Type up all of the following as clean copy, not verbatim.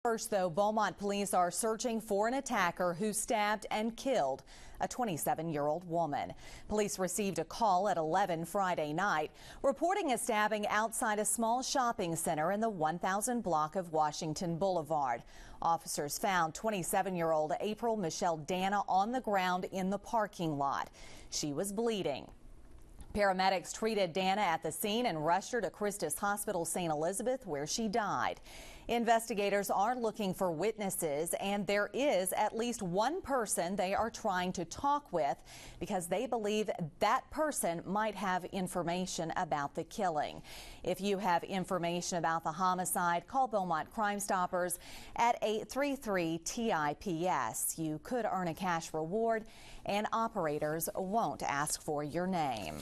First, though, Beaumont police are searching for an attacker who stabbed and killed a 27-year-old woman. Police received a call at 11 Friday night reporting a stabbing outside a small shopping center in the 1000 block of Washington Boulevard. Officers found 27-year-old April Michelle Danna on the ground in the parking lot. She was bleeding. Paramedics treated Danna at the scene and rushed her to Christus Hospital St, where she died. Investigators are looking for witnesses, and there is at least one person they are trying to talk with because they believe that person might have information about the killing. If you have information about the homicide, call Beaumont Crime Stoppers at 833-TIPS. You could earn a cash reward, and operators won't ask for your name.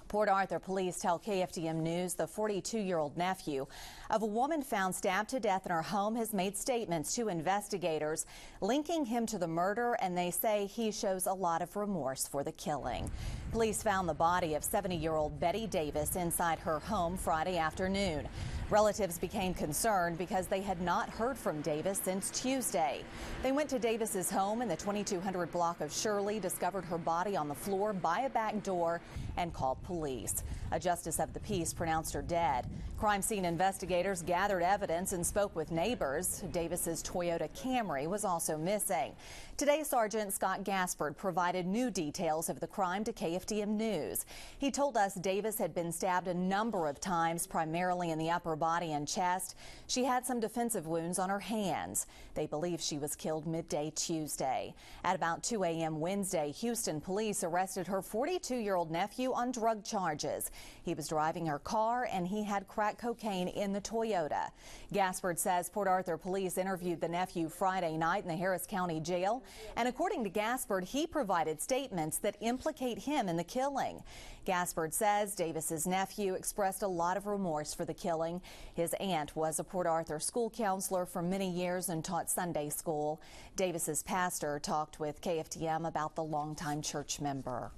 Port Arthur police tell KFDM News the 42-year-old nephew of a woman found stabbed to death in her home has made statements to investigators linking him to the murder, and they say he shows a lot of remorse for the killing. Police found the body of 70-year-old Betty Davis inside her home Friday afternoon. Relatives became concerned because they had not heard from Davis since Tuesday. They went to Davis's home in the 2200 block of Shirley, discovered her body on the floor by a back door, and called police. A justice of the peace pronounced her dead. Crime scene investigators gathered evidence and spoke with neighbors. Davis's Toyota Camry was also missing. Today, Sergeant Scott Gaspard provided new details of the crime to KFDM News. He told us Davis had been stabbed a number of times, primarily in the upper body and chest. She had some defensive wounds on her hands. They believe she was killed midday Tuesday. At about 2 a.m. Wednesday, Houston police arrested her 42-year-old nephew on drug charges. He was driving her car and he had crack cocaine in the Toyota. Gaspard says Port Arthur police interviewed the nephew Friday night in the Harris County Jail, and according to Gaspard, he provided statements that implicate him in the killing. Gaspard says Davis's nephew expressed a lot of remorse for the killing. His aunt was a Port Arthur school counselor for many years and taught Sunday school. Davis's pastor talked with KFDM about the longtime church member.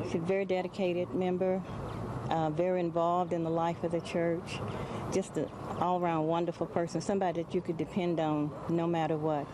She's a very dedicated member, very involved in the life of the church, just an all-around wonderful person, somebody that you could depend on no matter what.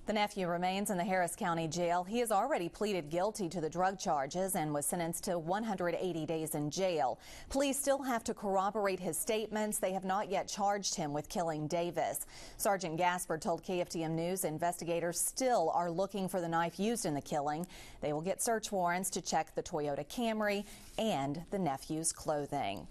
The nephew remains in the Harris County Jail. He has already pleaded guilty to the drug charges and was sentenced to 180 days in jail. Police still have to corroborate his statements. They have not yet charged him with killing Davis. Sergeant Gaspard told KFDM News investigators still are looking for the knife used in the killing. They will get search warrants to check the Toyota Camry and the nephew's clothing.